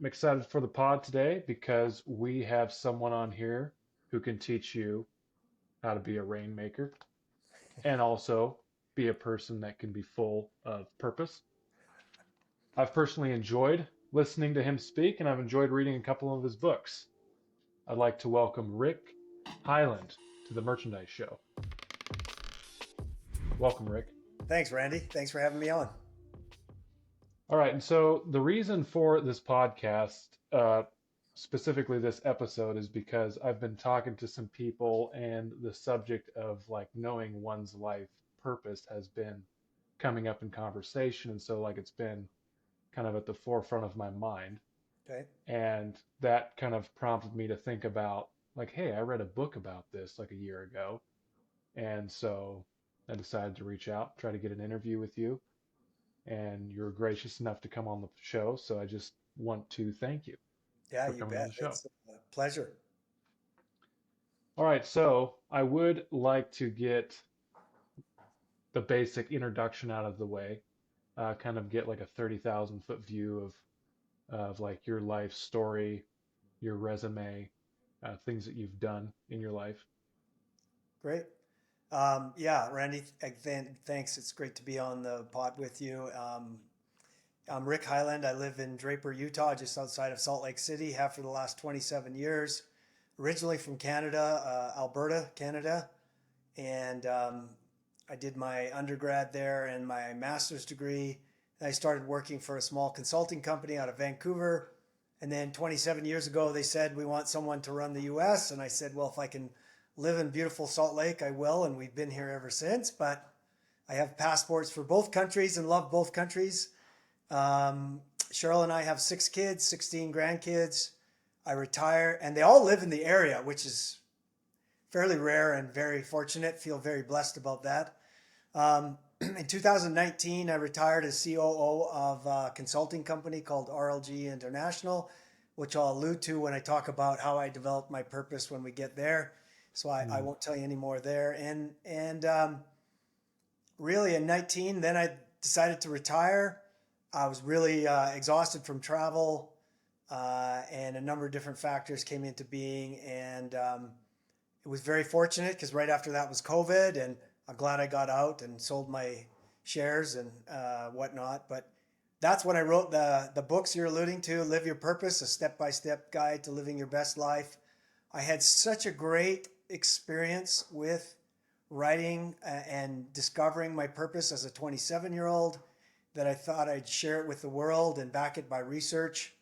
I'm excited for the pod today because we have someone on here who can teach you how to be a rainmaker and also be a person that can be full of purpose. I've personally enjoyed listening to him speak and I've enjoyed reading a couple of his books. I'd like to welcome Rick Highland to the Merchandise Show. Welcome, Rick. Thanks, Randy. Thanks for having me on. All right, and so the reason for this podcast, specifically this episode, is because I've been talking to some people, and the subject of like knowing one's life purpose has been coming up in conversation, and so like it's been kind of at the forefront of my mind, Okay. and that kind of prompted me to think about like, hey, I read a book about this like a year ago, and so I decided to reach out, try to get an interview with you and you're gracious enough to come on the show. So I just want to thank you Yeah, for you coming on bet. the show. It's a pleasure. All right, so I would like to get the basic introduction out of the way, kind of get like a 30,000 foot view of like your life story, your resume, things that you've done in your life. Great. Yeah, Randy, again, thanks. It's great to be on the pod with you. I'm Rick Heyland. I live in Draper, Utah, just outside of Salt Lake City, have for the last 27 years. Originally from Canada, Alberta, Canada. And I did my undergrad there and my master's degree. And I started working for a small consulting company out of Vancouver. And then 27 years ago, they said, we want someone to run the US. And I said, well, if I can live in beautiful Salt Lake, I will. And we've been here ever since. But I have passports for both countries and love both countries. Cheryl and I have 6 kids, 16 grandkids. I retire, and they all live in the area, which is fairly rare and very fortunate. Feel very blessed about that. In 2019, I retired as COO of a consulting company called RLG International, which I'll allude to when I talk about how I developed my purpose when we get there. So I Hmm. won't tell you any more there. And really in 19, then I decided to retire. I was really exhausted from travel, and a number of different factors came into being. And it was very fortunate because right after that was COVID, and I'm glad I got out and sold my shares and whatnot. But that's when I wrote the books you're alluding to, Live Your Purpose, a step-by-step guide to living your best life. I had such a great experience with writing and discovering my purpose as a 27-year-old that I thought I'd share it with the world and back it by research.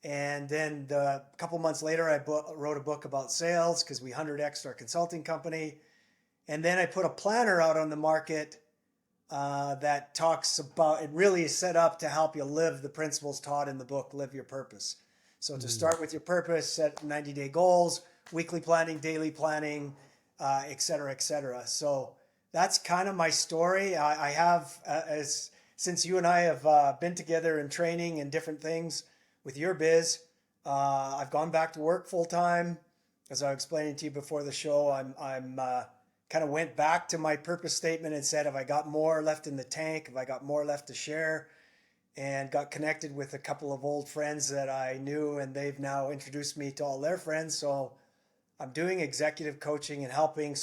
And then a couple months later, I wrote a book about sales because we 100x'd our consulting company. And then I put a planner out on the market that talks about, it really is set up to help you live the principles taught in the book, Live Your Purpose. So to Hmm. start with your purpose, set 90-day goals, weekly planning, daily planning, et cetera, et cetera. So that's kind of my story. I have, since you and I have been together in training and different things with your biz, I've gone back to work full time. As I was explaining to you before the show, I'm kind of went back to my purpose statement and said, have I got more left in the tank? Have I got more left to share? And got connected with a couple of old friends that I knew, and they've now introduced me to all their friends. So I'm doing executive coaching and helping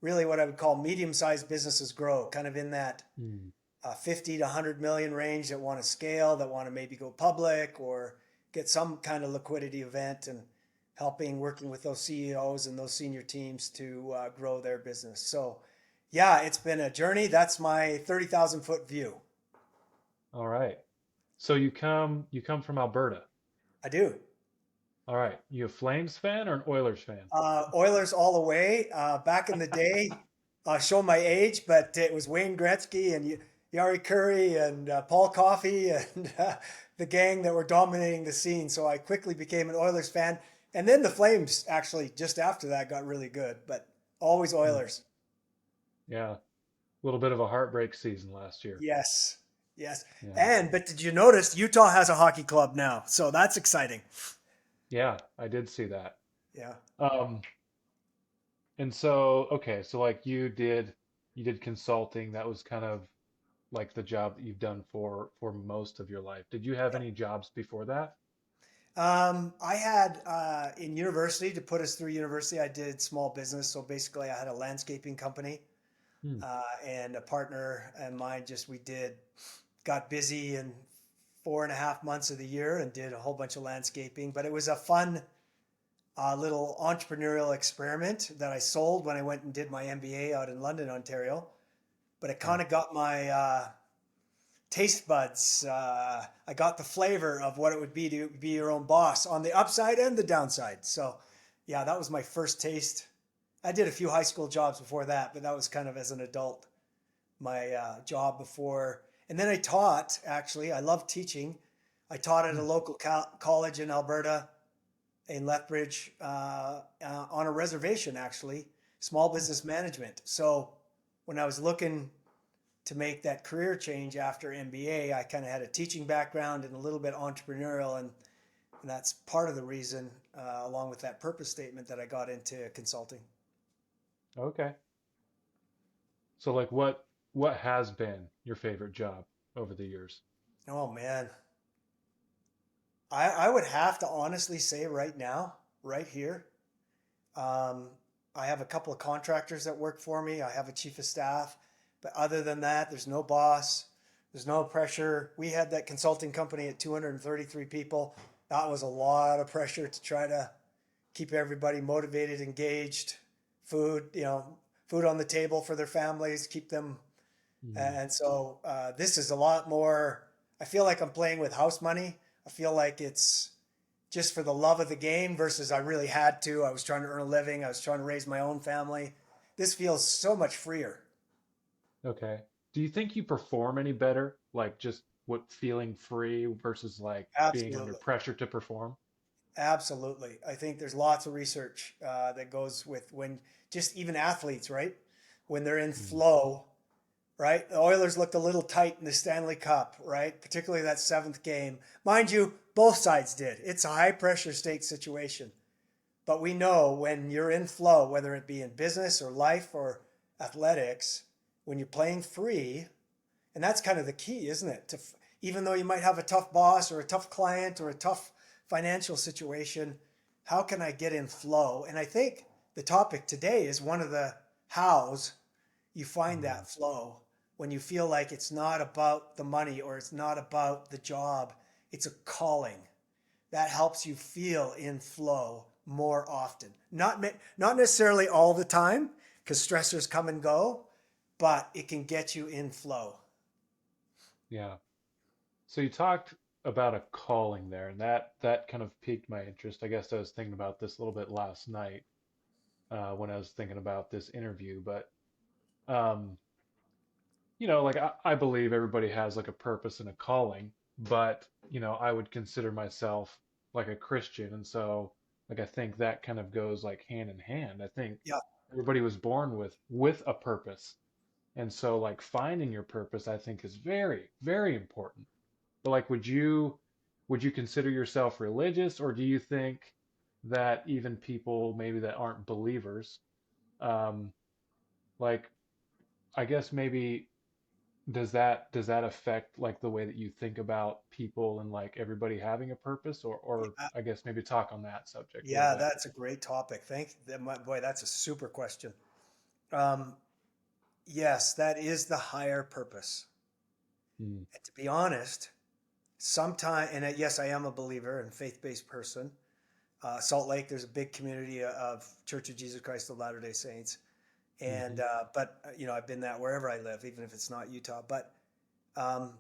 really what I would call medium-sized businesses grow, kind of in that Hmm. 50 to 100 million range that want to scale, that want to maybe go public or get some kind of liquidity event, and helping working with those CEOs and those senior teams to grow their business. So, yeah, it's been a journey. That's my 30,000 foot view. All right. So you come from Alberta. I do. All right. You a Flames fan or an Oilers fan? Oilers all the way. Back in the day, show my age, but it was Wayne Gretzky and Yari Curry and Paul Coffey and the gang that were dominating the scene. So I quickly became an Oilers fan. And then the Flames actually just after that got really good, but always Hmm. Oilers. Yeah. A little bit of a heartbreak season last year. Yes. Yes. Yeah. But did you notice Utah has a hockey club now? So that's exciting. Yeah, I did see that. Yeah. Um, and so, okay, so like you did consulting. That was kind of like the job that you've done for most of your life. Did you have any jobs before that? I had in university, to put us through university, I did small business. So basically, I had a landscaping company, Hmm. and a partner and mine. Just we did got busy in 4.5 months of the year and did a whole bunch of landscaping. But it was a fun little entrepreneurial experiment that I sold when I went and did my MBA out in London, Ontario. But it Yeah. kind of got my taste buds. I got the flavor of what it would be to be your own boss on the upside and the downside. So, yeah, that was my first taste. I did a few high school jobs before that, but that was kind of as an adult, my job before. And then I taught, actually. I love teaching. I taught at a Hmm. local college in Alberta, in Lethbridge, on a reservation, actually, small business management. So when I was looking to make that career change after MBA, I kind of had a teaching background and a little bit entrepreneurial, and that's part of the reason, along with that purpose statement, that I got into consulting. Okay. So like what has been your favorite job over the years? Oh man, I would have to honestly say right now, right here, um, I have a couple of contractors that work for me. I have a chief of staff, but other than that, there's no boss. There's no pressure. We had that consulting company at 233 people. That was a lot of pressure to try to keep everybody motivated, engaged, food, food on the table for their families, keep them. Hmm. And so this is a lot more. I feel like I'm playing with house money. I feel like it's just for the love of the game versus I really had to. I was trying to earn a living. I was trying to raise my own family. This feels so much freer. Okay. Do you think you perform any better? Like just what feeling free versus like being under Absolutely. pressure to perform? Absolutely. I think there's lots of research that goes with when just even athletes, right? When they're in Hmm. flow, right? The Oilers looked a little tight in the Stanley Cup, right? Particularly that seventh game. Mind you, both sides did. It's a high pressure stake situation. But we know when you're in flow, whether it be in business or life or athletics, when you're playing free, and that's kind of the key, isn't it? Even though you might have a tough boss or a tough client or a tough financial situation, how can I get in flow? And I think the topic today is one of the hows you find Hmm. that flow when you feel like it's not about the money or it's not about the job, it's a calling that helps you feel in flow more often. Not necessarily all the time because stressors come and go, but it can get you in flow. Yeah. So you talked about a calling there, and that kind of piqued my interest. I guess I was thinking about this a little bit last night when I was thinking about this interview, but um, like I believe everybody has like a purpose and a calling, but I would consider myself like a Christian, and so like I think that kind of goes like hand in hand. I think Yeah, everybody was born with a purpose, and so like finding your purpose, I think is very, very important. But like, would you consider yourself religious, or do you think that even people maybe that aren't believers, um, like I guess maybe does that affect like the way that you think about people and like everybody having a purpose, or yeah, I guess maybe talk on that subject a little yeah, bit. that's a great topic. Thank you. Boy, that's a super question. Um, yes, that is the higher purpose. Mm, And to be honest, sometime, and yes, I am a believer and faith-based person. Salt Lake, there's a big community of Church of Jesus Christ of Latter-day Saints. And hmm. but I've been that wherever I live, even if it's not Utah. But um,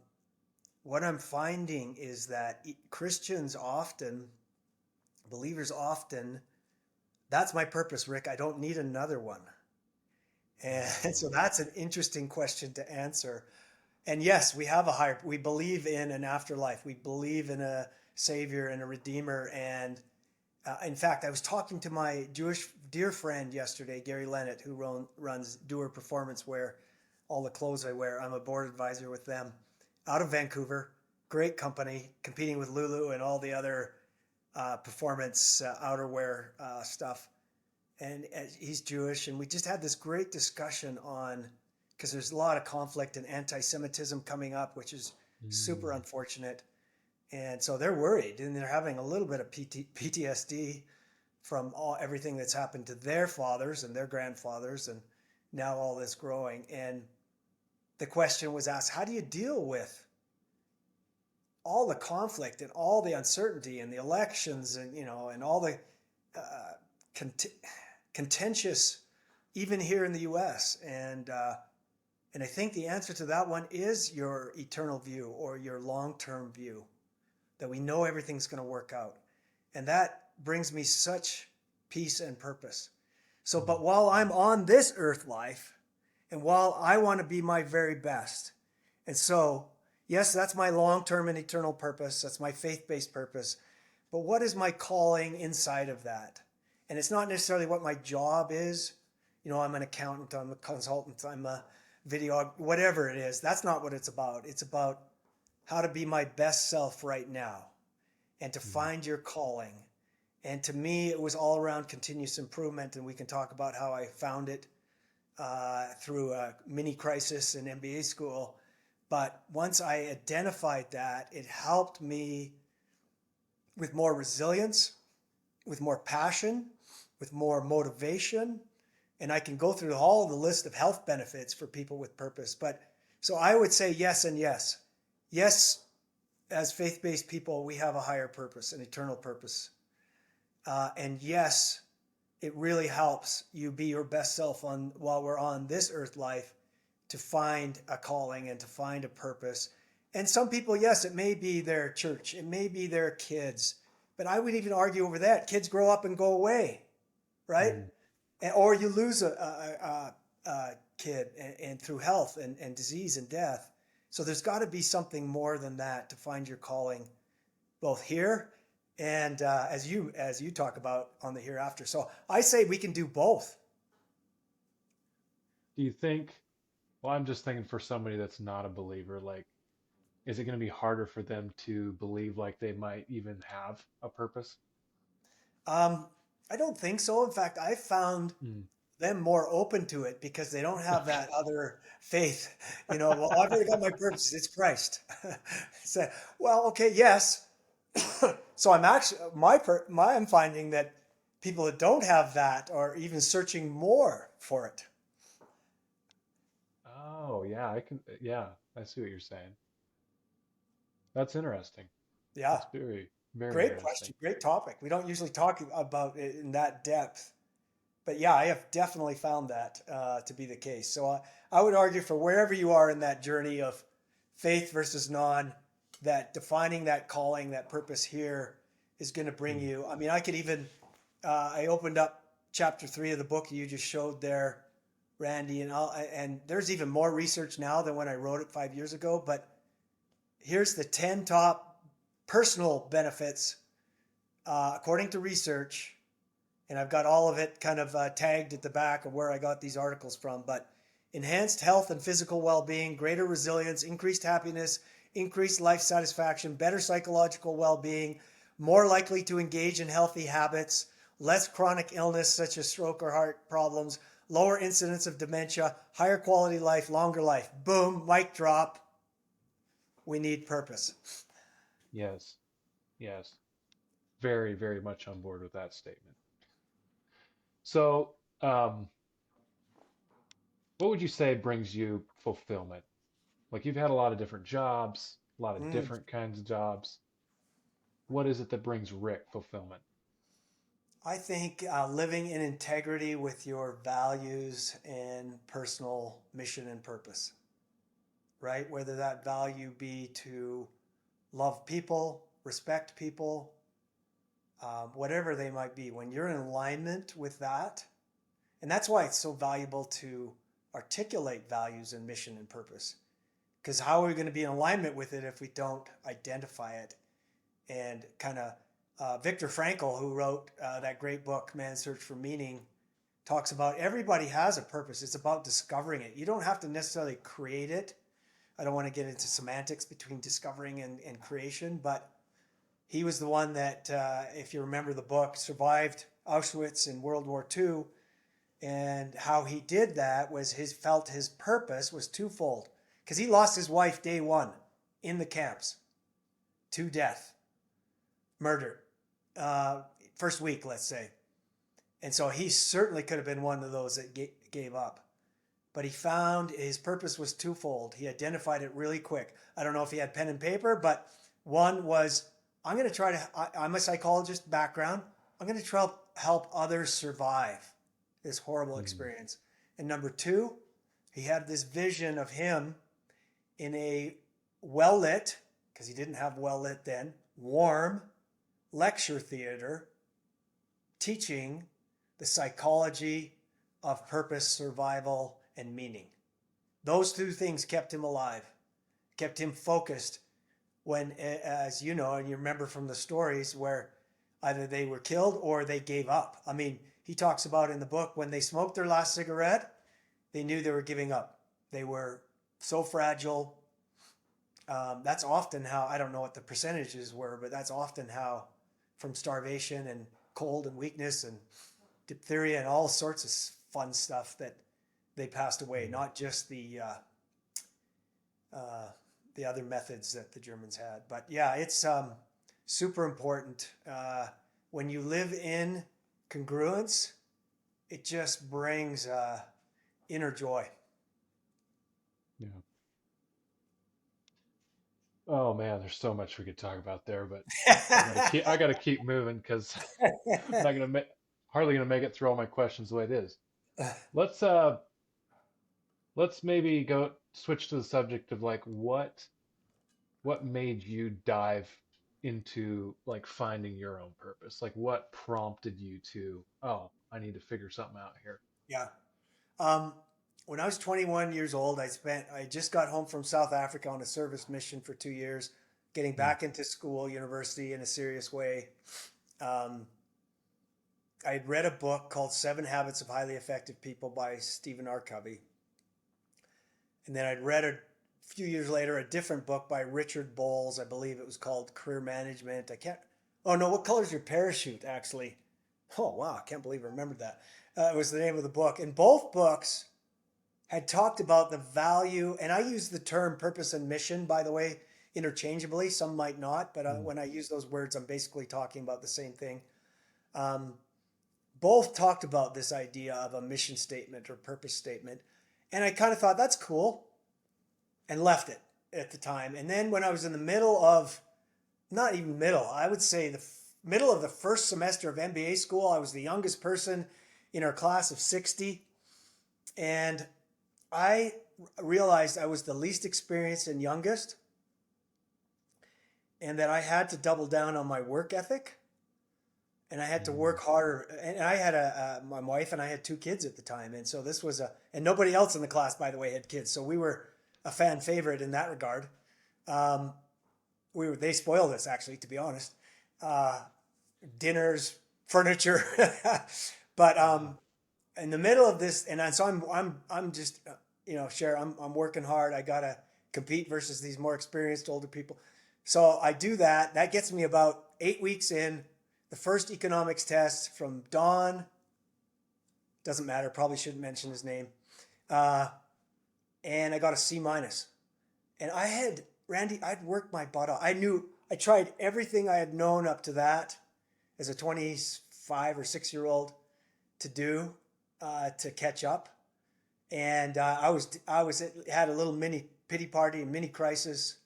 what I'm finding is that Christians often, believers often, that's my purpose, Rick. I don't need another one. And so Oh, that's an interesting question to answer. And yes, we have a higher, we believe in an afterlife. We believe in a savior and a redeemer. And in fact, I was talking to my Jewish dear friend yesterday, Gary Lennett, who runs Doer Performance Wear, all the clothes I wear. I'm a board advisor with them out of Vancouver. Great company, competing with Lulu and all the other performance outerwear stuff. And he's Jewish, and we just had this great discussion on because there's a lot of conflict and anti-Semitism coming up, which is super mm, unfortunate. And so they're worried and they're having a little bit of PTSD from everything that's happened to their fathers and their grandfathers, and now all this growing. And the question was asked, how do you deal with all the conflict and all the uncertainty and the elections and, and all the uh, cont- contentious, even here in the U.S. And I think the answer to that one is your eternal view or your long-term view, that we know everything's going to work out. And that brings me such peace and purpose. So, but while I'm on this earth life, and while I want to be my very best, and so, yes, that's my long-term and eternal purpose. That's my faith-based purpose. But what is my calling inside of that? And it's not necessarily what my job is. I'm an accountant, I'm a consultant, I'm a video, whatever it is. That's not what it's about. It's about how to be my best self right now and to find your calling. And to me, it was all around continuous improvement. And we can talk about how I found it through a mini crisis in MBA school. But once I identified that, it helped me with more resilience, with more passion, with more motivation. And I can go through all the list of health benefits for people with purpose. But so I would say yes and yes. Yes, as faith-based people, we have a higher purpose, an eternal purpose. And yes, it really helps you be your best self while we're on this earth life, to find a calling and to find a purpose. And some people, yes, it may be their church, it may be their kids, but I would even argue over that. Kids grow up and go away, right? Or you lose a kid and through health and disease and death. So there's got to be something more than that to find your calling, both here and as you talk about on the hereafter. So I say we can do both. Do you think, well, I'm just thinking for somebody that's not a believer, like, is it going to be harder for them to believe like they might even have a purpose? Um, I don't think so. In fact, I found Mm. them more open to it because they don't have Okay. that other faith. Well, I've already got my purpose. It's Christ. So, well, okay, yes. So I'm actually I'm finding that people that don't have that are even searching more for it. Oh, yeah, yeah, I see what you're saying. That's interesting. Yeah, That's very, very great interesting. question, great topic. We don't usually talk about it in that depth, but yeah, I have definitely found that to be the case. So I would argue for wherever you are in that journey of faith versus non, that defining that calling, that purpose here is going to bring Mm. you. I mean, I could even, I opened up chapter 3 of the book you just showed there, Randy, and there's even more research now than when I wrote it 5 years ago. But here's the 10 top personal benefits according to research, and I've got all of it kind of tagged at the back of where I got these articles from. But enhanced health and physical well-being, greater resilience, increased happiness, increased life satisfaction, better psychological well-being, more likely to engage in healthy habits, less chronic illness such as stroke or heart problems, lower incidence of dementia, higher quality life, longer life. Boom, mic drop. We need purpose. Yes, yes. Very, very much on board with that statement. So, what would you say brings you fulfillment? Like, you've had a lot of different jobs, a lot of Mm. different kinds of jobs. What is it that brings Rick fulfillment? I think living in integrity with your values and personal mission and purpose, right? Whether that value be to love people, respect people, whatever they might be. When you're in alignment with that, and that's why it's so valuable to articulate values and mission and purpose. Because how are we going to be in alignment with it if we don't identify it? And kind of Viktor Frankl, who wrote that great book, Man's Search for Meaning, talks about everybody has a purpose. It's about discovering it. You don't have to necessarily create it. I don't want to get into semantics between discovering and creation, but he was the one that, if you remember the book, survived Auschwitz in World War II. And how he did that was felt his purpose was twofold. Because he lost his wife day one in the camps to death, murder, uh, first week, let's say. And so he certainly could have been one of those that gave up. But he found his purpose was twofold. He identified it really quick. I don't know if he had pen and paper, but one was, I'm going to try to, I'm a psychologist background. I'm going to try to help others survive this horrible experience. And number two, he had this vision of him in a well-lit, because he didn't have well-lit then, warm lecture theater, teaching the psychology of purpose, survival, and meaning. Those two things kept him alive, kept him focused when, as you know, and you remember from the stories where either they were killed or they gave up. I mean, he talks about in the book when they smoked their last cigarette, they knew they were giving up. They were so fragile. That's often how, I don't know what the percentages were, but that's often how, from starvation and cold and weakness and diphtheria and all sorts of fun stuff, that they passed away, not just the other methods that the Germans had. But yeah, it's super important. When you live in congruence, it just brings inner joy. Yeah. Oh man, there's so much we could talk about there, but I gotta keep moving because I'm not gonna make hardly gonna make it through all my questions the way it is. Let's uh let's maybe go switch to the subject of like what made you dive into like finding your own purpose? Like what prompted you to, oh, I need to figure something out here. Yeah. Um, when I was 21 years old, I just got home from South Africa on a service mission for 2 years, getting Mm, back into school, university in a serious way. Um, I had read a book called Seven Habits of Highly Effective People by Stephen R. Covey. And then I'd read a few years later a different book by Richard Bowles. I believe it was called Career Management. Oh no, What Color's Your Parachute, actually? Oh wow, I can't believe I remembered that. It was the name of the book. And both books had talked about the value, and I use the term purpose and mission, by the way, interchangeably. Some might not, but mm, when I use those words, I'm basically talking about the same thing. Um, Both talked about this idea of a mission statement or purpose statement. And I kind of thought that's cool and left it at the time. And then when I was in the middle of, not even middle, I would say the middle of the first semester of MBA school, I was the youngest person in our class of 60. And I realized I was the least experienced and youngest, and that I had to double down on my work ethic, and I had to mm, work harder. And I had my wife and I had 2 kids at the time, and so this was and nobody else in the class, by the way, had kids, so we were a fan favorite in that regard. Um, they spoiled us, actually, to be honest. Uh, Dinners, furniture, but wow. in the middle of this, and so I'm just Cher, I'm working hard. I gotta compete versus these more experienced older people. So I do that. That gets me about 8 weeks in. The first economics test from Don, doesn't matter. Probably shouldn't mention his name. Uh, and I got a C minus. And I'd worked my butt off. I tried everything I had known up to that as a 25 or 6-year-old to do to catch up. And had a little mini pity party, a mini crisis.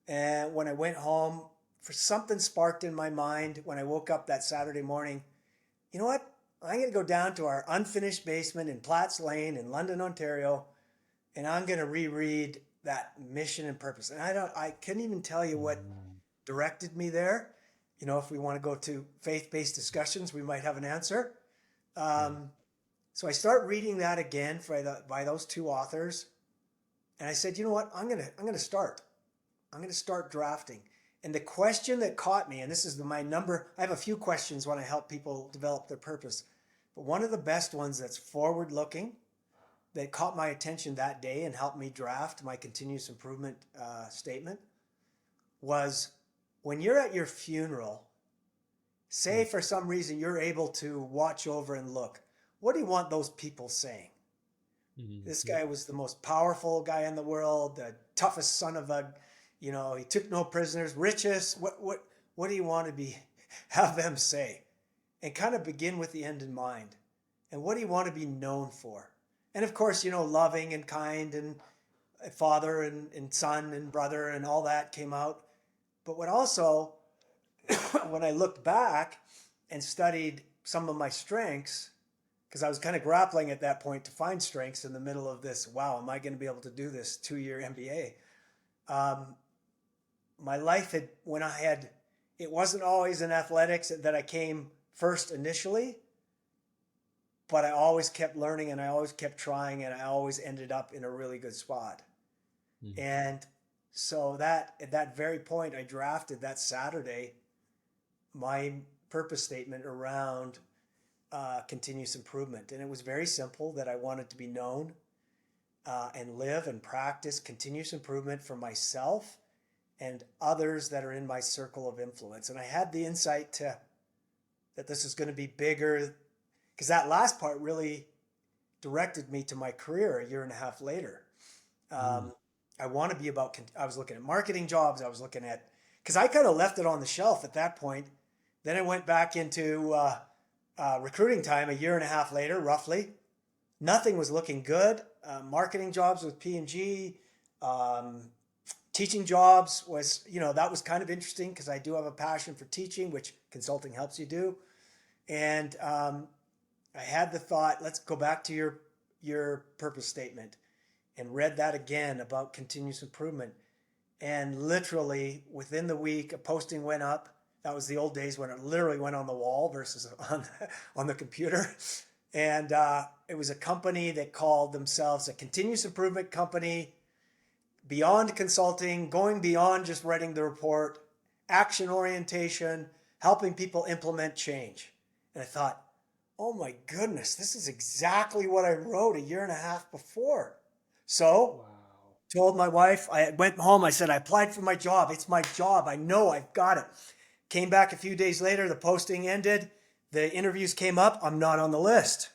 And when I went home, for something sparked in my mind when I woke up that Saturday morning. You know what? I'm going to go down to our unfinished basement in Platts Lane in London, Ontario, and I'm going to reread that mission and purpose. And I couldn't even tell you what Mm, directed me there. If we want to go to faith-based discussions, we might have an answer. yeah. Um, so I start reading that again by those two authors, and I said, you know what? I'm gonna start. I'm gonna start drafting. And the question that caught me, and this is my number. I have a few questions when I help people develop their purpose, but one of the best ones that's forward-looking that caught my attention that day and helped me draft my continuous improvement statement was, when you're at your funeral, say Mm, for some reason you're able to watch over and look, what do you want those people saying? mm, This yep. guy was the most powerful guy in the world, the toughest son of a, He took no prisoners, richest. What do you want to be, have them say? And kind of begin with the end in mind. And what do you want to be known for? And of course, loving and kind and father and son and brother and all that came out. But what also, when I looked back and studied some of my strengths, because I was kind of grappling at that point to find strengths in the middle of this, wow, am I going to be able to do this 2-year MBA? My life it wasn't always in athletics that I came first initially, but I always kept learning and I always kept trying and I always ended up in a really good spot. Mm-hmm. And so at that very point, I drafted that Saturday my purpose statement around continuous improvement. And it was very simple, that I wanted to be known and live and practice continuous improvement for myself and others that are in my circle of influence. And I had the insight that this was going to be bigger, because that last part really directed me to my career a year and a half later. I want to be I was looking at marketing jobs. I was looking at, because I kind of left it on the shelf at that point. Then I went back into recruiting time a year and a half later, roughly. Nothing was looking good. Marketing jobs with P&G, teaching jobs was, that was kind of interesting because I do have a passion for teaching, which consulting helps you do. And I had the thought, let's go back to your purpose statement, and read that again about continuous improvement. And literally within the week, a posting went up. That was the old days when it literally went on the wall versus on the computer. And it was a company that called themselves a continuous improvement company, beyond consulting, going beyond just writing the report, action orientation, helping people implement change. And I thought, oh my goodness, this is exactly what I wrote a year and a half before. So told my wife, I went home, I said, I applied for my job. It's my job. I know I've got it. Came back a few days later, the posting ended. The interviews came up. I'm not on the list.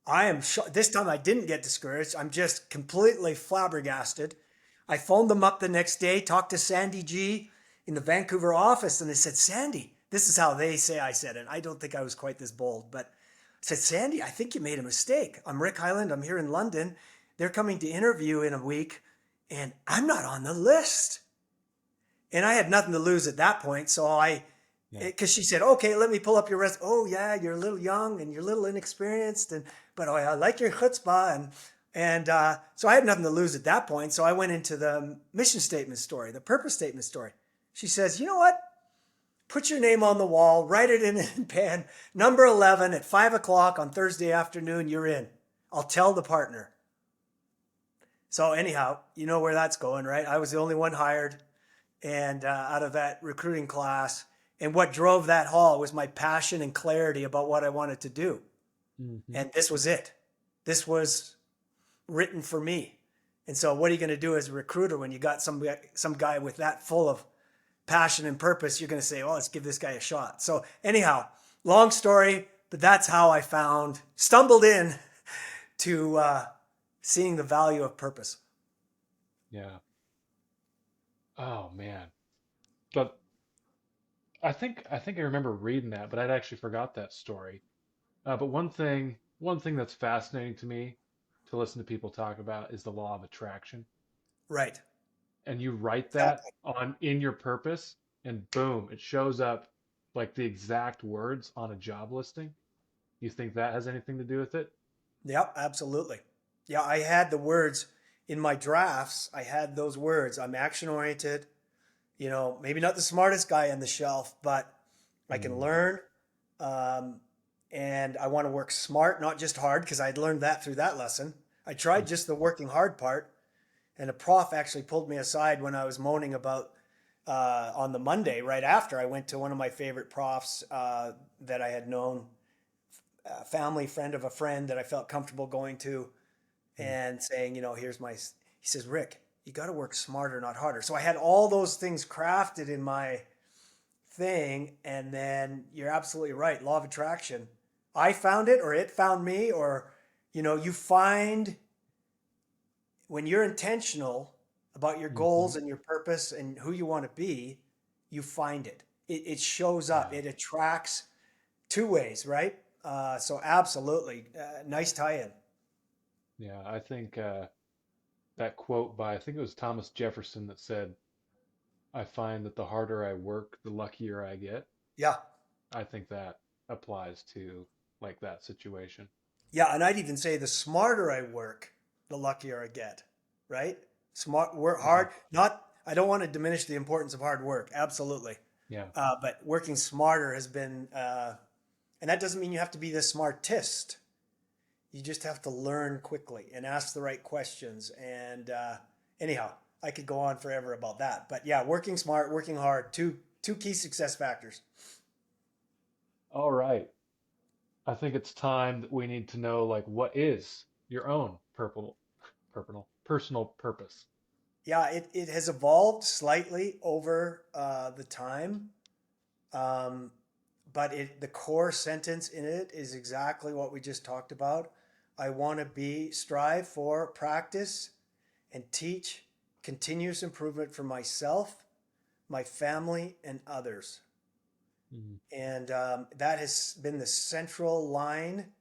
I am this time I didn't get discouraged. I'm just completely flabbergasted. I phoned them up the next day, talked to Sandy G in the Vancouver office, and they said, Sandy, this is how they say I said it. I don't think I was quite this bold, but I said, Sandy, I think you made a mistake. I'm Rick Heyland. I'm here in London. They're coming to interview in a week, and I'm not on the list. And I had nothing to lose at that point. So because she said, okay, let me pull up your resume. Oh yeah, you're a little young and you're a little inexperienced, but I like your chutzpah. And so I had nothing to lose at that point. So I went into the mission statement story, the purpose statement story. She says, you know what? Put your name on the wall, write it in pen, number 11 at 5:00 on Thursday afternoon, you're in. I'll tell the partner. So anyhow, you know where that's going, right? I was the only one hired, and out of that recruiting class. And what drove that haul was my passion and clarity about what I wanted to do. Mm-hmm. And this was it. This was written for me. And so what are you going to do as a recruiter when you got some guy with that full of passion and purpose? You're going to say, oh, let's give this guy a shot. So anyhow, long story, but that's how I stumbled in to seeing the value of purpose. Yeah. Oh man. But I think I remember reading that, but I'd actually forgot that story. But one thing that's fascinating to me to listen to people talk about is the law of attraction. Right. And you write that in your purpose, and boom, it shows up like the exact words on a job listing. You think that has anything to do with it? Yeah, absolutely. Yeah, I had the words in my drafts. I had those words. I'm action oriented. Maybe not the smartest guy on the shelf, but I can learn. And I want to work smart, not just hard, because I'd learned that through that lesson. I tried just the working hard part. And a prof actually pulled me aside when I was moaning about on the Monday right after. I went to one of my favorite profs that I had known, a family friend of a friend that I felt comfortable going to, and saying, he says, Rick, you got to work smarter, not harder. So I had all those things crafted in my thing. And then you're absolutely right. Law of attraction. I found it, or it found me, or, you find when you're intentional about your Hmm. goals and your purpose and who you want to be, you find it. It shows up. Yeah. It attracts two ways, right? So absolutely, nice tie-in. Yeah. I think that quote by, I think it was Thomas Jefferson that said, I find that the harder I work, the luckier I get. Yeah, I think that applies to like that situation. yeah, and I'd even say the smarter I work, the luckier I get, right? Smart, work Yeah. hard. Not, I don't want to diminish the importance of hard work. Absolutely, Yeah. but working smarter has been, and that doesn't mean you have to be the smartest. You just have to learn quickly and ask the right questions. And anyhow, I could go on forever about that. But yeah, working smart, working hard, two key success factors. All right. I think it's time that we need to know like what is your own personal purpose. Yeah, it has evolved slightly over the time. Um, but the core sentence in it is exactly what we just talked about. I want to strive for, practice, and teach continuous improvement for myself, my family, and others. Mhm. And that has been the central line.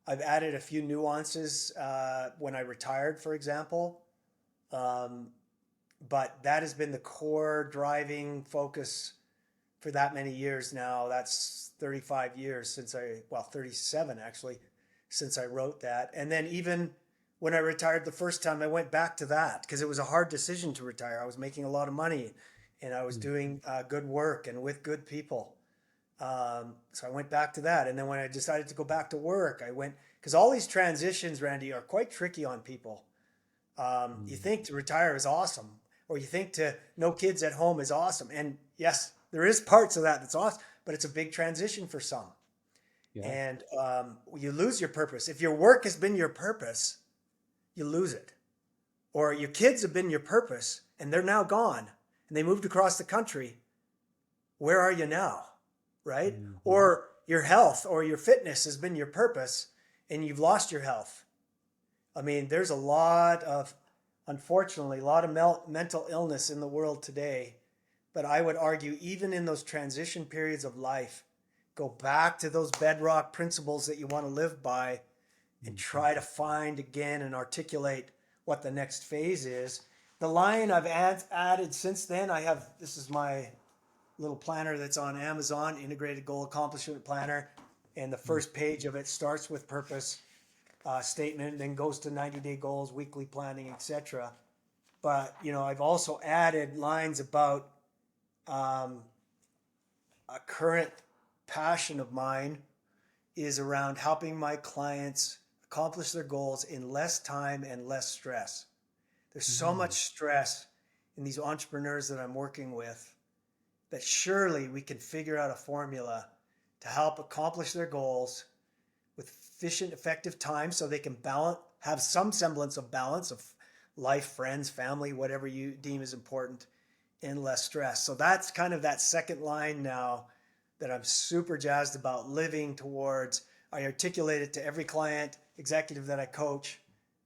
I've added a few nuances when I retired, for example. Um, but that has been the core driving focus for that many years now. That's 35 years since well, 37 actually, since I wrote that. And then even when I retired the first time, I went back to that because it was a hard decision to retire. I was making a lot of money and I was Mm. doing good work and with good people. So I went back to that. And then when I decided to go back to work, I went, because all these transitions, Randy, are quite tricky on people. You Mm. think to retire is awesome, or you think to no kids at home is awesome. And yes, there is parts of that that's awesome, but it's a big transition for some. Yeah. And you lose your purpose. If your work has been your purpose, you lose it. Or your kids have been your purpose and they're now gone and they moved across the country. Where are you now? Right? Hmm. Or your health or your fitness has been your purpose and you've lost your health. I mean, there's a lot of, unfortunately, a lot of mental illness in the world today. But I would argue, even in those transition periods of life, go back to those bedrock principles that you want to live by and Hmm. try to find again and articulate what the next phase is. The line I've added since then, this is my little planner that's on Amazon, Integrated Goal Accomplishment Planner. And the first page of it starts with purpose statement, then goes to 90-day goals, weekly planning, etc. But I've also added lines about um, a current passion of mine is around helping my clients accomplish their goals in less time and less stress. There's so much Mm. stress in these entrepreneurs that I'm working with that surely we can figure out a formula to help accomplish their goals with efficient, effective time so they can have some semblance of balance of life, friends, family, whatever you deem is important, and less stress. So that's kind of that second line now that I'm super jazzed about living towards. I articulate it to every client, executive that I coach.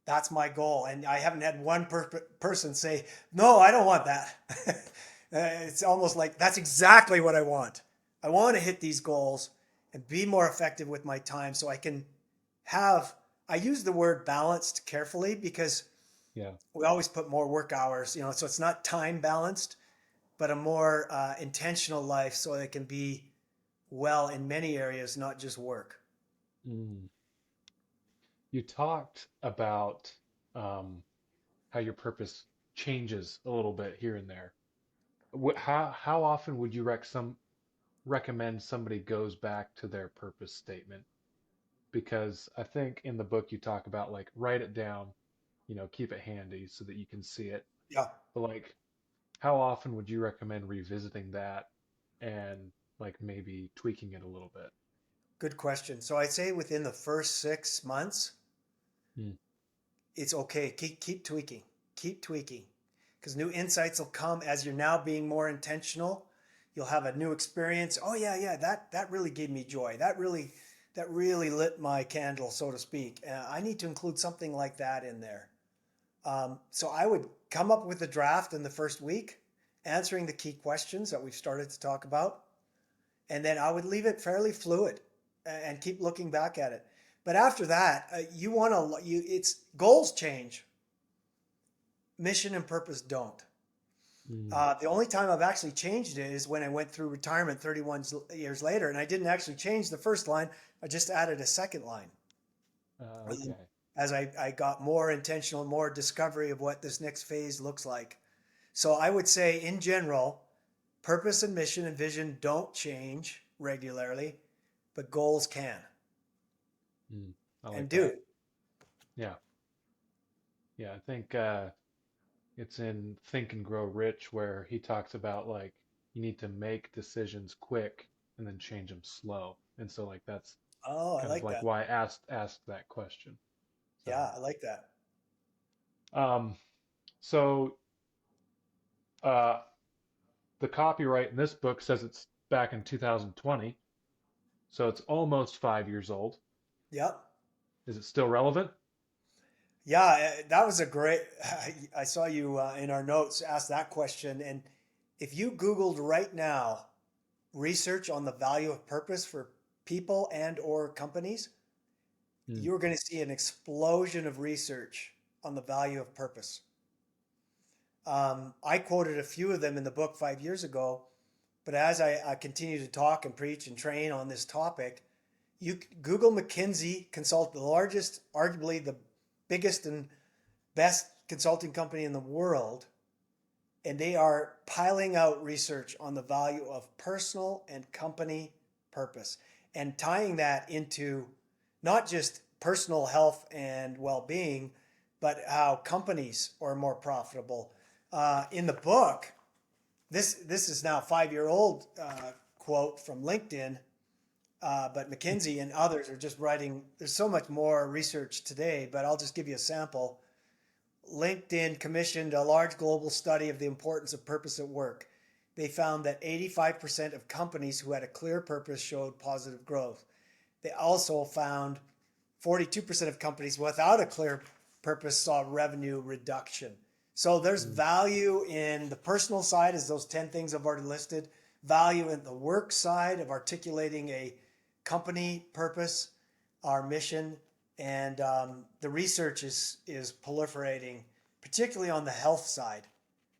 That's my goal. And I haven't had one person say, no, I don't want that. It's almost like that's exactly what I want. I want to hit these goals and be more effective with my time so I can have, I use the word balanced carefully because Yeah. we always put more work hours, so it's not time balanced, but a more intentional life so it can be well in many areas, not just work. Mm. You talked about um, how your purpose changes a little bit here and there. How often would you recommend somebody goes back to their purpose statement? Because I think in the book you talk about like write it down, keep it handy so that you can see it. Yeah, But like, how often would you recommend revisiting that and like maybe tweaking it a little bit? good question. So I'd say within the first 6 months, Mm. it's okay. Keep tweaking, because new insights will come as you're now being more intentional. You'll have a new experience. Oh yeah, yeah, that really gave me joy. That really lit my candle, so to speak. I need to include something like that in there. So I would come up with a draft in the first week, answering the key questions that we've started to talk about. And then I would leave it fairly fluid and keep looking back at it. But after that, you want to, it's goals change, mission and purpose don't. Mm. The only time I've actually changed it is when I went through retirement 31 years later, and I didn't actually change the first line. I just added a second line. Okay. As I got more intentional, more discovery of what this next phase looks like. So I would say, in general, purpose and mission and vision don't change regularly, but goals can Mm. I and like do. that. Yeah. Yeah. I think it's in Think and Grow Rich where he talks about like you need to make decisions quick and then change them slow. And so like that's Oh, I kind of like like that. why I asked that question. So Yeah, I like that. um so uh the copyright in this book says it's back in 2020, so it's almost 5 years old. Yep. Is it still relevant? Yeah, that was a great. I saw you in our notes ask that question. And if you Googled right now, research on the value of purpose for people and or companies, Mm. you're going to see an explosion of research on the value of purpose. I quoted a few of them in the book 5 years ago, but as I continue to talk and preach and train on this topic, you Google McKinsey consult the largest, arguably the biggest and best consulting company in the world, and they are piling out research on the value of personal and company purpose and tying that into not just personal health and well-being, but how companies are more profitable. In the book, this is now a 5 year old quote from LinkedIn, but McKinsey and others are just writing. There's so much more research today, but I'll just give you a sample. LinkedIn commissioned a large global study of the importance of purpose at work. They found that 85% of companies who had a clear purpose showed positive growth. They also found 42% of companies without a clear purpose saw revenue reduction. So there's Mm. value in the personal side, as those 10 things I've already listed, value in the work side of articulating a company purpose, our mission, and the research is proliferating, particularly on the health side.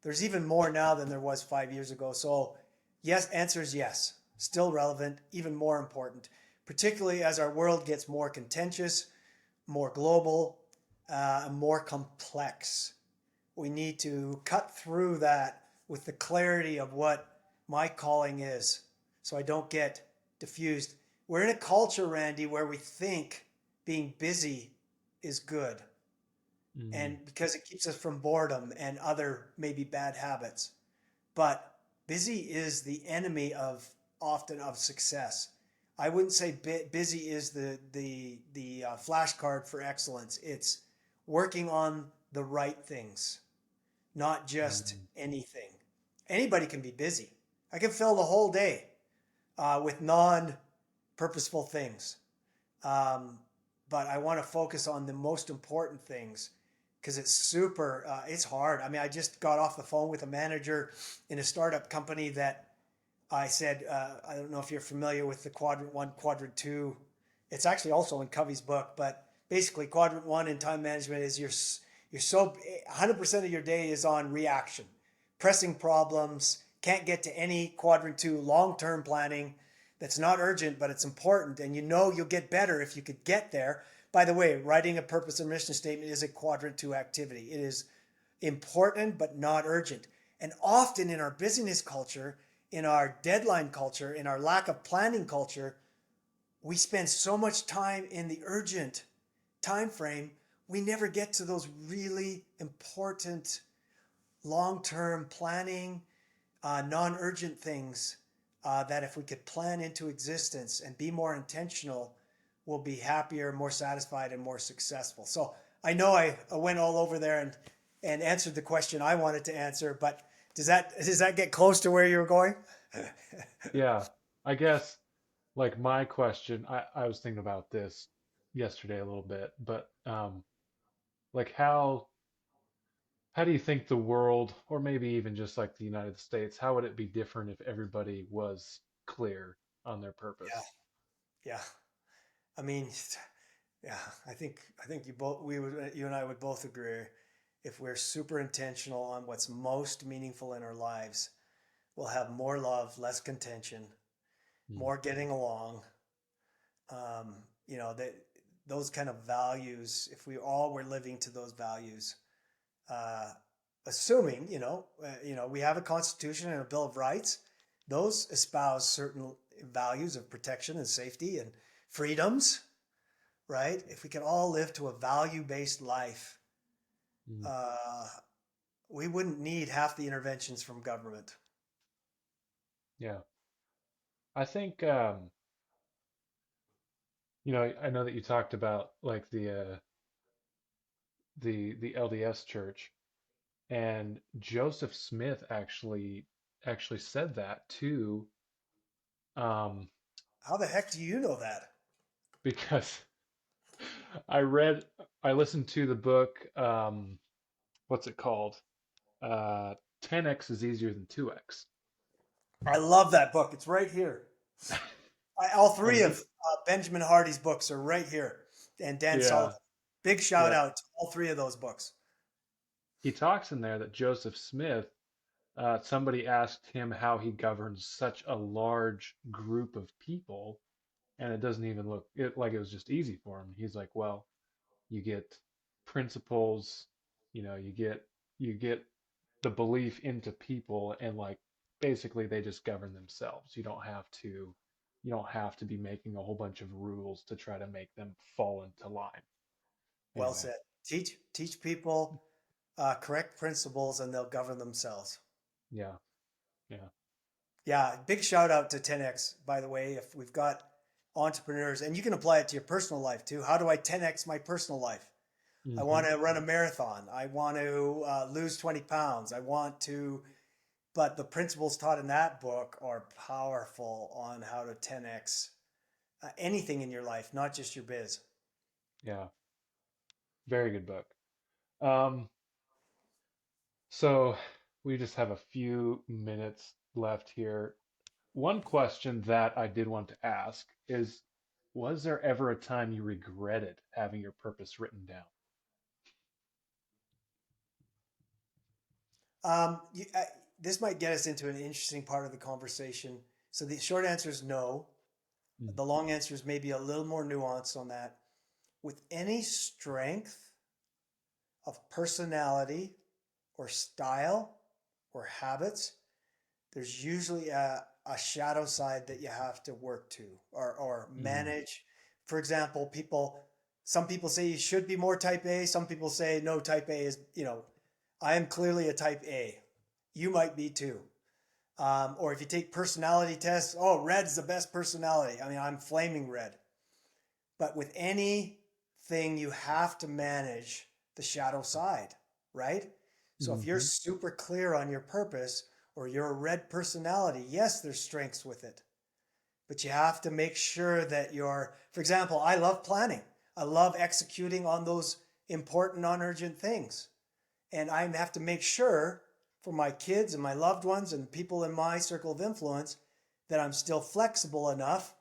There's even more now than there was 5 years ago. So, yes, answer is yes. Still relevant, even more important, particularly as our world gets more contentious, more global, more complex. We need to cut through that with the clarity of what my calling is so I don't get diffused. We're in a culture, Randy, where we think being busy is good, Mm. and because it keeps us from boredom and other maybe bad habits. But busy is the enemy of often of success. I wouldn't say busy is the flashcard for excellence. It's working on the right things, not just Mm. anything. Anybody can be busy. I can fill the whole day with non-purposeful things. Um, but I want to focus on the most important things because it's super, it's hard. I mean, I just got off the phone with a manager in a startup company that I said, I don't know if you're familiar with the quadrant one, quadrant two. It's actually also in Covey's book, but basically quadrant one in time management is you're so 100% of your day is on reaction, pressing problems, can't get to any quadrant two long-term planning that's not urgent, but it's important. And you know you'll get better if you could get there. By the way, writing a purpose and mission statement is a quadrant two activity. It is important, but not urgent. And often in our busyness culture, in our deadline culture, in our lack of planning culture, we spend so much time in the urgent time frame, we never get to those really important long-term planning, non-urgent things that if we could plan into existence and be more intentional, we'll be happier, more satisfied, and more successful. So I know I went all over there and answered the question I wanted to answer, but does that get close to where you were going? Yeah. I guess like my question, I was thinking about this yesterday a little bit, but like how how do you think the world, or maybe even just like the United States, how would it be different if everybody was clear on their Yeah, purpose? yeah. I mean, yeah. I think you and I would both agree if we're super intentional on what's most meaningful in our lives, we'll have more love, less contention, Mm, more getting along. Um, that those kind of values. If we all were living to those values, uh, assuming we have a constitution and a bill of rights, those espouse certain values of protection and safety and freedoms, right? If we can all live to a value-based life, mm. uh, we wouldn't need half the interventions from government. Yeah. I think I know that you talked about like the LDS church, and Joseph Smith actually said that too, um, How the heck do you know that? because I read I listened to the book, what's it called? 10x is easier than 2x. I love that book. It's right here. All And three of Benjamin Hardy's books are right here, and Dan yeah, Sullivan. Big shout yeah. out to all three of those books. He talks in there that Joseph Smith, somebody asked him how he governs such a large group of people, and it doesn't even look like it was just easy for him. He's like, well, you get principles, you get the belief into people, and like basically they just govern themselves. You don't have to be making a whole bunch of rules to try to make them fall into line. Well Anyway, said. Teach people correct principles, and they'll govern themselves. yeah, yeah. Yeah, big shout out to 10x, by the way. If we've got entrepreneurs, and you can apply it to your personal life too. How do I 10x my personal life? I Hmm. want to run a marathon. I want to lose 20 pounds. But the principles taught in that book are powerful on how to 10x anything in your life, not just your biz. Yeah, very good book. Um, so we just have a few minutes left here. One question that I did want to ask is, was there ever a time you regretted having your purpose written down? Um, you, uh, this might get us into an interesting part of the conversation. So the short answer is no. Mm, The long answer is maybe a little more nuanced on that. With any strength of personality or style or habits, there's usually a shadow side that you have to work to or mm, manage. For example, some people say you should be more type A. Some people say no, type A is, I am clearly a type A. You might be too. Or if you take personality tests, oh, red's the best personality. I mean, I'm flaming red. But with anything, you have to manage the shadow side, right? So if you're hmm. super clear on your purpose or you're a red personality, yes, there's strengths with it. But you have to make sure that for example, I love planning. I love executing on those important, non urgent things. And I have to make sure for my kids and my loved ones and people in my circle of influence that I'm still flexible enough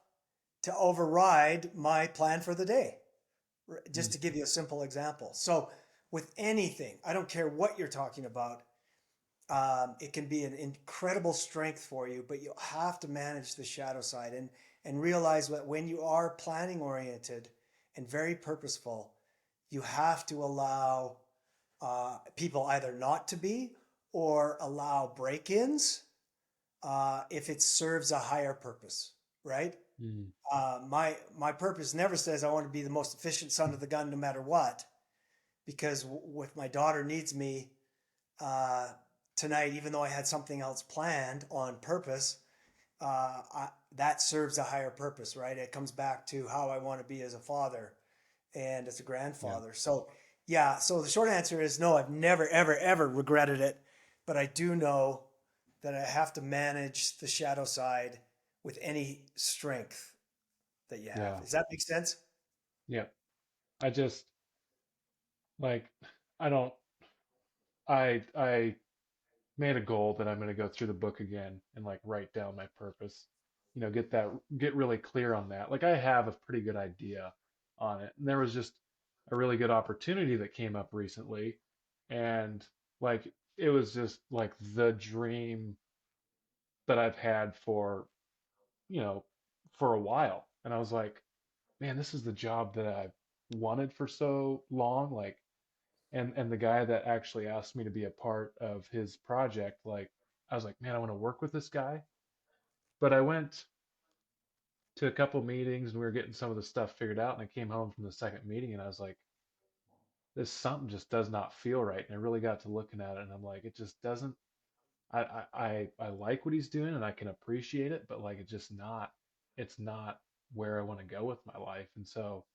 to override my plan for the day. Just Mm, to give you a simple example. So, with anything, I don't care what you're talking about, it can be an incredible strength for you, but you have to manage the shadow side and realize that when you are planning oriented and very purposeful, you have to allow people either not to be or allow break-ins if it serves a higher purpose, right? mm. My purpose never says I want to be the most efficient son of the gun no matter what, because if my daughter needs me uh, tonight, even though I had something else planned on purpose, that serves a higher purpose, right? It comes back to how I want to be as a father and as a Yeah, grandfather. So, yeah, so the short answer is no, I've never, ever, ever regretted it. But I do know that I have to manage the shadow side with any strength that you have. yeah, Does that make sense? yeah. I just like, I don't. I made a goal that I'm going to go through the book again and like write down my purpose. Get really clear on that. Like I have a pretty good idea on it. And there was just a really good opportunity that came up recently and like it was just like the dream that I've had for, you know, for a while. And I was like, man, this is the job that I've wanted for so long. Like, and the guy that actually asked me to be a part of his project, like, I was like, man, I want to work with this guy. But I went to a couple meetings and we were getting some of the stuff figured out. And I came home from the second meeting and I was like, this something just does not feel right. And I really got to looking at it and I'm like, it just doesn't. I like what he's doing and I can appreciate it, but like it's not where I want to go with my life. And so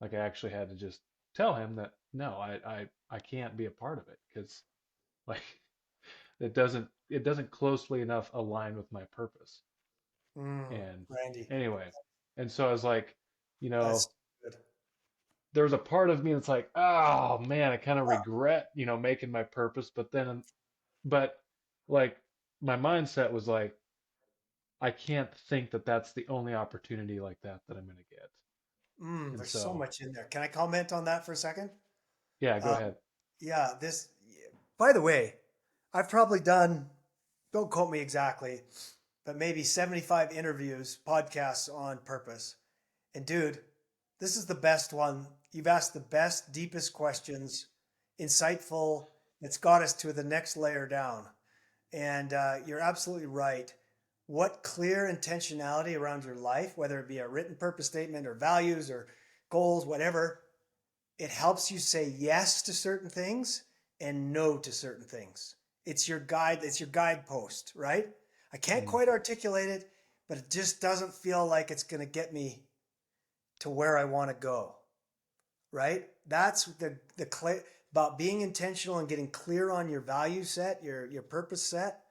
like I actually had to just tell him that no, I can't be a part of it because like it doesn't closely enough align with my purpose. And Randy, anyway, and so I was like, you know, that's good. there's a part of me that's like, oh man, I kind of regret, making my purpose, but like my mindset was like, I can't think that that's the only opportunity like that I'm going to get. And There's so so, much in there. Can I comment on that for a second? yeah, go Um, ahead. yeah, this, by the way, I've probably done, don't quote me exactly, but maybe 75 interviews, podcasts on purpose. And dude, this is the best one. You've asked the best, deepest questions, insightful, that's got us to the next layer down. And you're absolutely right. What clear intentionality around your life, whether it be a written purpose statement or values or goals, whatever, it helps you say yes to certain things and no to certain things. It's your guide, it's your guidepost, right? I can't Mm, quite articulate it, but it just doesn't feel like it's going to get me to where I want to go, right? That's the clear about being intentional and getting clear on your value set, your purpose set.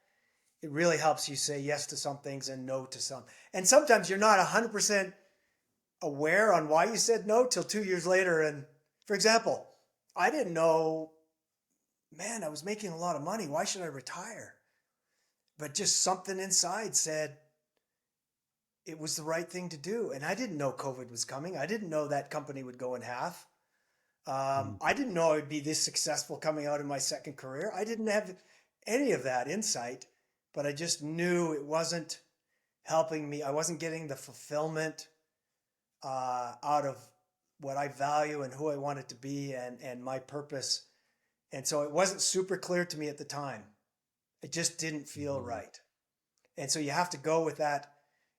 It really helps you say yes to some things and no to some. And sometimes you're not 100% aware on why you said no till 2 years later. And for example, I didn't know, man, I was making a lot of money. Why should I retire? But just something inside said it was the right thing to do. And I didn't know COVID was coming. I didn't know that company would go in half. mm, I didn't know I would be this successful coming out of my second career. I didn't have any of that insight, but I just knew it wasn't helping me. I wasn't getting the fulfillment out of what I value and who I wanted to be and my purpose. And so it wasn't super clear to me at the time. It just didn't feel mm. right. And so you have to go with that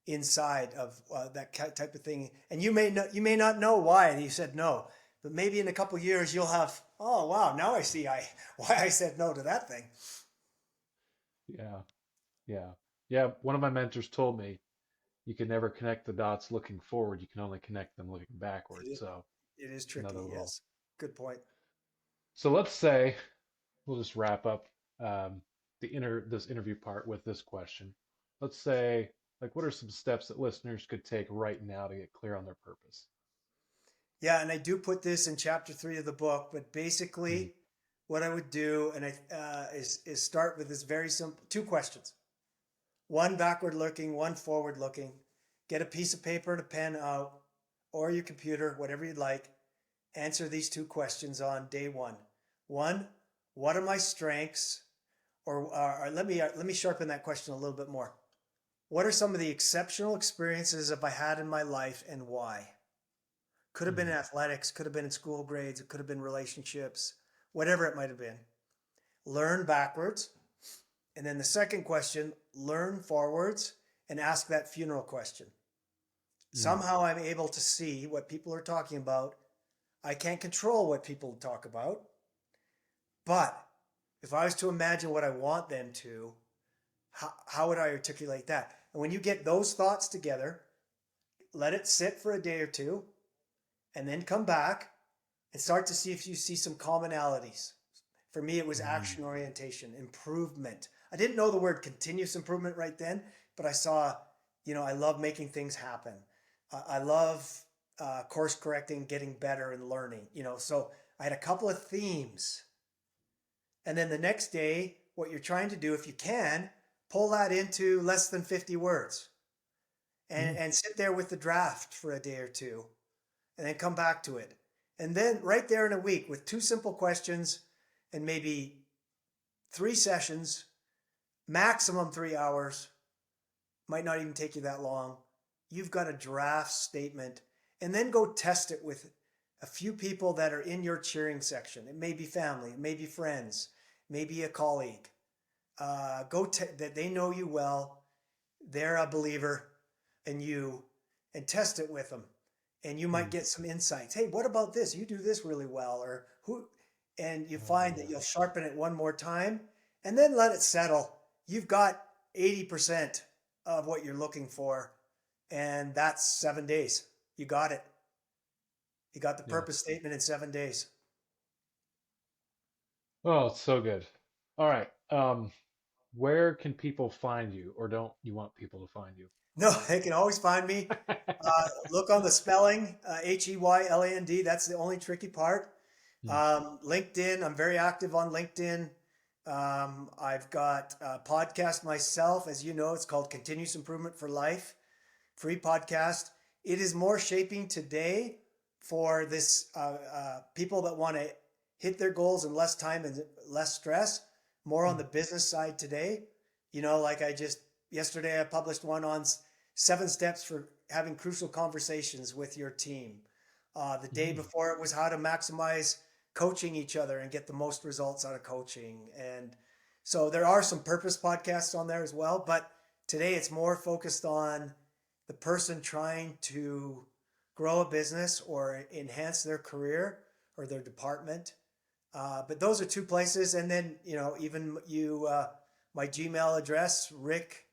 inside of that type of thing. And you may not know why you said no, but maybe in a couple of years you'll have, oh wow, now I see why I said no to that thing. Yeah, yeah, yeah. One of my mentors told me you can never connect the dots looking forward. You can only connect them looking backward. It, So it is another tricky. little. Yes. Good point. So let's say we'll just wrap up this interview part with this question. Let's say, like, what are some steps that listeners could take right now to get clear on their purpose? Yeah, and I do put this in chapter 3 of the book, but Mm, basically, what I would do is start with this very simple two questions: one backward looking, one forward looking. Get a piece of paper and a pen out, or your computer, whatever you'd like. Answer these two questions on day one. One, what are my strengths? Or let me sharpen that question a little bit more. What are some of the exceptional experiences have I had in my life and why? Could have been mm, in athletics, could have been in school grades, it could have been relationships, whatever it might have been. Learn backwards. And then the second question, learn forwards and ask that funeral question. mm, Somehow I'm able to see what people are talking about. I can't control what people talk about, but if I was to imagine what I want them to, how would I articulate that? And when you get those thoughts together, let it sit for a day or two, and then come back and start to see if you see some commonalities. For me, it was mm, action orientation, improvement. I didn't know the word continuous improvement right then, but I saw, I love making things happen. I love course correcting, getting better, and learning. So I had a couple of themes, And then the next day, what you're trying to do, if you can, pull that into less than 50 words Mm. and sit there with the draft for a day or two and then come back to it. And then right there in a week with two simple questions and maybe 3 sessions, maximum 3 hours, might not even take you that long. You've got a draft statement, and then go test it with a few people that are in your cheering section. It may be family, it may be friends, maybe a colleague. That they know you well, they're a believer in you, and test it with them. And you might Mm. get some insights. Hey, what about this? You do this really well, or who? And you Oh find that yeah. you'll sharpen it one more time, and then let it settle. You've got 80% of what you're looking for, and that's 7 days. You got it. You got the Yeah. purpose statement in 7 days. Oh, it's so good. All right. Where can people find you, or don't you want people to find you? No, they can always find me. Look on the spelling, Heyland. That's the only tricky part. Mm. LinkedIn, I'm very active on LinkedIn. I've got a podcast myself, as you know, it's called Continuous Improvement for Life, free podcast. It is more shaping today for this people that want to hit their goals in less time and less stress, more on Mm. the business side today. You know, like yesterday I published one on 7 steps for having crucial conversations with your team. The day Mm. before it was how to maximize coaching each other and get the most results out of coaching. And so there are some purpose podcasts on there as well, but today it's more focused on the person trying to grow a business or enhance their career or their department. But those are two places. And then, even my Gmail address, Rick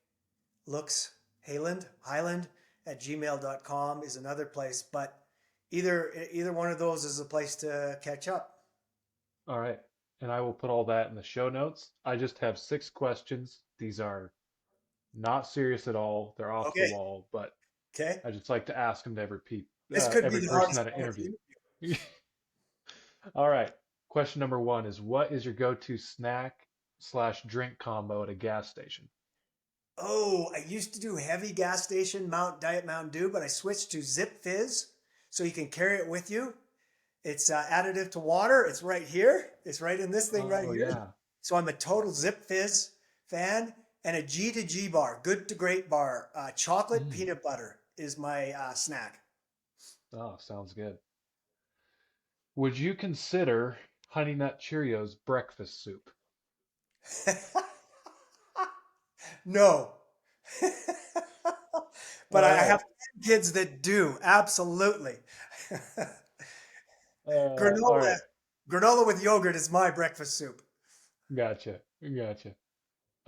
looks Highland at gmail.com is another place. But either one of those is a place to catch up. All right. And I will put all that in the show notes. I just have 6 questions. These are not serious at all. They're off the Okay. wall, but Okay. I just like to ask them to This could be every the person hardest that I one of interview. you. All right. Question number one is, what is your go-to snack slash drink combo at a gas station? Oh, I used to do heavy gas station Diet Mountain Dew, but I switched to Zip Fizz so you can carry it with you. It's additive to water. It's right here. It's right in this thing right Oh here. yeah. So I'm a total Zip Fizz fan, and a G to G bar, good to great bar. Chocolate Mm. peanut butter is my snack. Oh, sounds good. Would you consider Honey Nut Cheerios breakfast soup? No. But All I right. have kids that do. Absolutely. All Granola, right. granola with yogurt is my breakfast soup. Gotcha. Gotcha.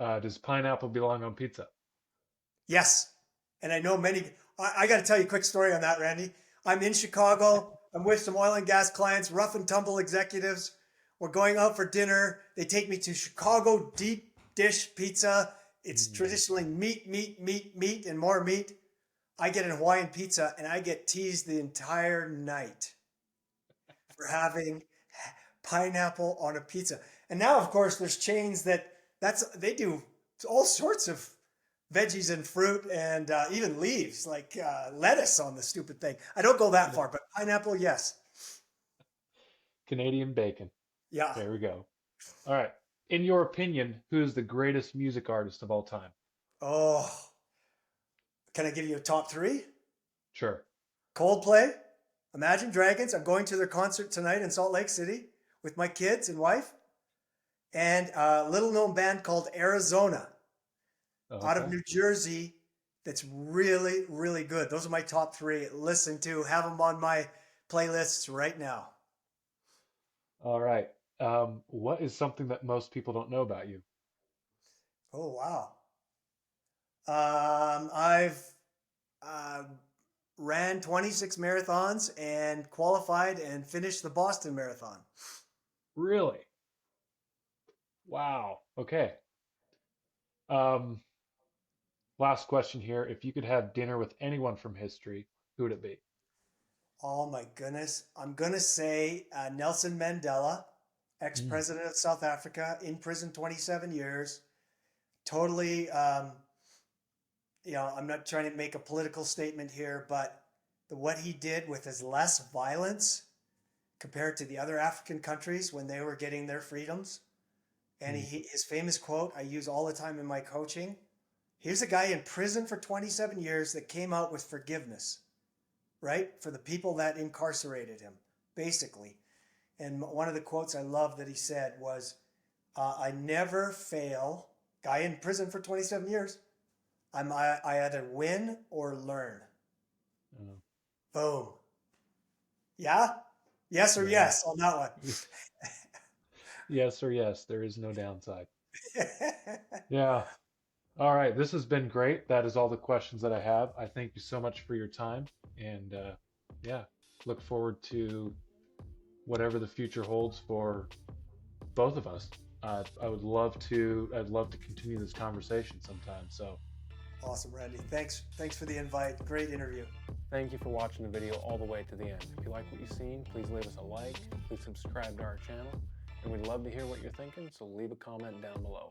Does pineapple belong on pizza? Yes. And I know many, I got to tell you a quick story on that, Randy. I'm in Chicago. I'm with some oil and gas clients, rough and tumble executives. We're going out for dinner. They take me to Chicago deep dish pizza. It's Mm. traditionally meat, meat, meat, meat, and more meat. I get an Hawaiian pizza and I get teased the entire night for having pineapple on a pizza. And now, of course, there's chains they do all sorts of veggies and fruit and even leaves like lettuce on the stupid thing. I don't go that Yeah. far, but pineapple, yes. Canadian bacon. Yeah. There we go. All right. In your opinion, who is the greatest music artist of all time? Oh, can I give you a top three? Sure. Coldplay, Imagine Dragons. I'm going to their concert tonight in Salt Lake City with my kids and wife, and a little known band called Arizona out of Okay. New Jersey that's really, really good. Those are my top three. Listen to, have them on my playlists right now. All right. What is something that most people don't know about you? Oh, wow. I've uh, ran 26 marathons and qualified and finished the Boston Marathon. Really? Wow. Okay. Um, Last question here. If you could have dinner with anyone from history, who would it be? Oh my goodness. I'm going to say Nelson Mandela. Mm. ex-president of South Africa, in prison 27 years. Totally, I'm not trying to make a political statement here, but what he did with his less violence compared to the other African countries when they were getting their freedoms. And Mm. his famous quote I use all the time in my coaching. Here's a guy in prison for 27 years that came out with forgiveness, right? For the people that incarcerated him, basically. And one of the quotes I love that he said was, I never fail. Guy in prison for 27 years. I either win or learn. Oh, Boom. Yeah? Yes or yeah. yes on that one. Yes or yes. There is no downside. Yeah. All right. This has been great. That is all the questions that I have. I thank you so much for your time. And yeah, look forward to whatever the future holds for both of us. I'd love to continue this conversation sometime. So, Awesome, Randy. Thanks for the invite. Great interview. Thank you for watching the video all the way to the end. If you like what you've seen, please leave us a like, please subscribe to our channel, and we'd love to hear what you're thinking, so leave a comment down below.